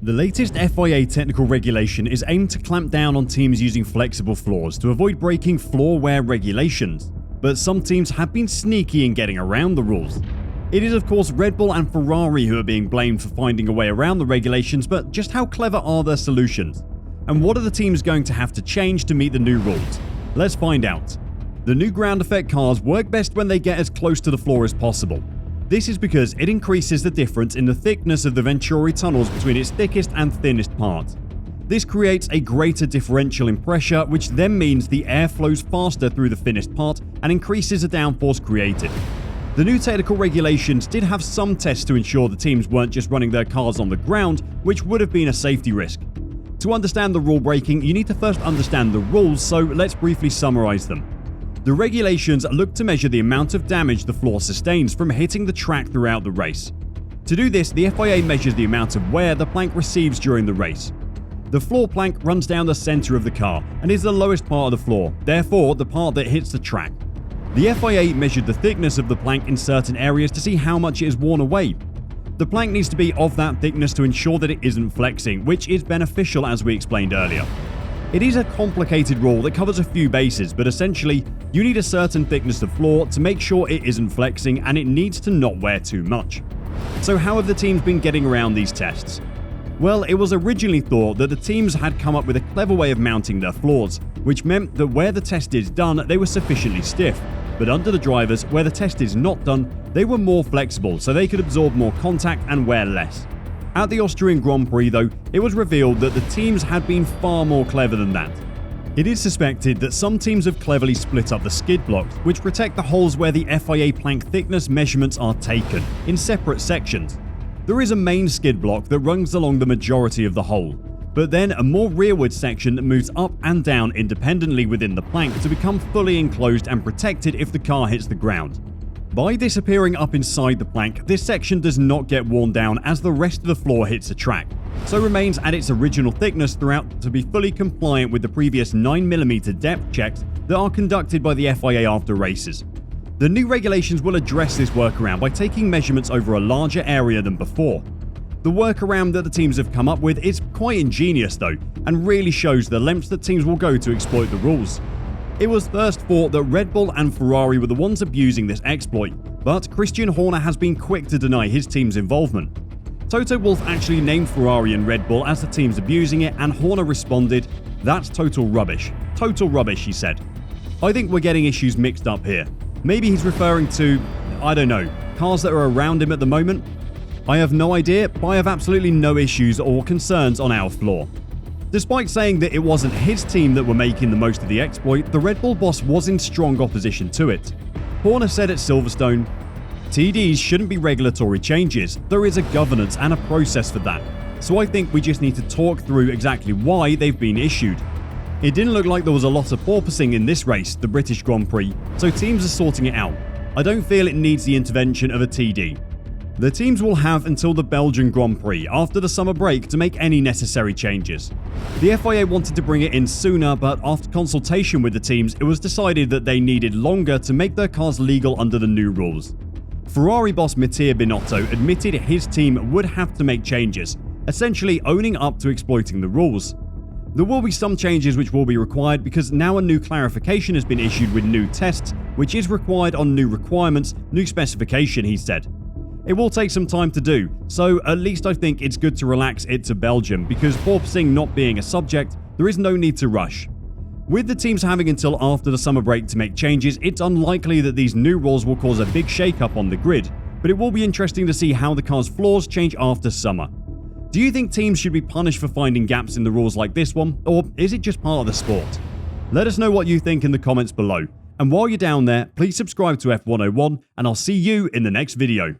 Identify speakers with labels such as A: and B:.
A: The latest FIA technical regulation is aimed to clamp down on teams using flexible floors to avoid breaking floor wear regulations, but some teams have been sneaky in getting around the rules. It is of course Red Bull and Ferrari who are being blamed for finding a way around the regulations, but just how clever are their solutions? And what are the teams going to have to change to meet the new rules? Let's find out. The new ground effect cars work best when they get as close to the floor as possible. This is because it increases the difference in the thickness of the venturi tunnels between its thickest and thinnest part. This creates a greater differential in pressure, which then means the air flows faster through the thinnest part and increases the downforce created. The new technical regulations did have some tests to ensure the teams weren't just running their cars on the ground, which would have been a safety risk. To understand the rule breaking, you need to first understand the rules, so let's briefly summarize them. The regulations look to measure the amount of damage the floor sustains from hitting the track throughout the race. To do this, the FIA measures the amount of wear the plank receives during the race. The floor plank runs down the center of the car and is the lowest part of the floor, therefore the part that hits the track. The FIA measured the thickness of the plank in certain areas to see how much it is worn away. The plank needs to be of that thickness to ensure that it isn't flexing, which is beneficial as we explained earlier. It is a complicated rule that covers a few bases, but essentially, you need a certain thickness of floor to make sure it isn't flexing, and it needs to not wear too much. So how have the teams been getting around these tests? Well, it was originally thought that the teams had come up with a clever way of mounting their floors, which meant that where the test is done, they were sufficiently stiff. But under the drivers, where the test is not done, they were more flexible, so they could absorb more contact and wear less. At the Austrian Grand Prix though, it was revealed that the teams had been far more clever than that. It is suspected that some teams have cleverly split up the skid blocks, which protect the holes where the FIA plank thickness measurements are taken, in separate sections. There is a main skid block that runs along the majority of the hole, but then a more rearward section that moves up and down independently within the plank to become fully enclosed and protected if the car hits the ground. By this appearing up inside the plank, this section does not get worn down as the rest of the floor hits the track, so remains at its original thickness throughout to be fully compliant with the previous 9mm depth checks that are conducted by the FIA after races. The new regulations will address this workaround by taking measurements over a larger area than before. The workaround that the teams have come up with is quite ingenious though, and really shows the lengths that teams will go to exploit the rules. It was first thought that Red Bull and Ferrari were the ones abusing this exploit, but Christian Horner has been quick to deny his team's involvement. Toto Wolff actually named Ferrari and Red Bull as the teams abusing it, and Horner responded, "That's total rubbish. Total rubbish," he said. I think we're getting issues mixed up here. Maybe he's referring to, I don't know, cars that are around him at the moment? I have no idea, but I have absolutely no issues or concerns on our floor. Despite saying that it wasn't his team that were making the most of the exploit, the Red Bull boss was in strong opposition to it. Horner said at Silverstone, "TDs shouldn't be regulatory changes. There is a governance and a process for that. So I think we just need to talk through exactly why they've been issued. It didn't look like there was a lot of porpoising in this race, the British Grand Prix, so teams are sorting it out. I don't feel it needs the intervention of a TD. The teams will have until the Belgian Grand Prix after the summer break to make any necessary changes. The FIA wanted to bring it in sooner, but after consultation with the teams, it was decided that they needed longer to make their cars legal under the new rules." Ferrari boss Mattia Binotto admitted his team would have to make changes, essentially owning up to exploiting the rules. There will be some changes which will be required because now a new clarification has been issued with new tests, which is required on new requirements, new specification, he said. It will take some time to do, so at least I think it's good to relax it to Belgium, because porpoising not being a subject, there is no need to rush. With the teams having until after the summer break to make changes, it's unlikely that these new rules will cause a big shake-up on the grid, but it will be interesting to see how the car's floors change after summer. Do you think teams should be punished for finding gaps in the rules like this one, or is it just part of the sport? Let us know what you think in the comments below, and while you're down there, please subscribe to F101, and I'll see you in the next video.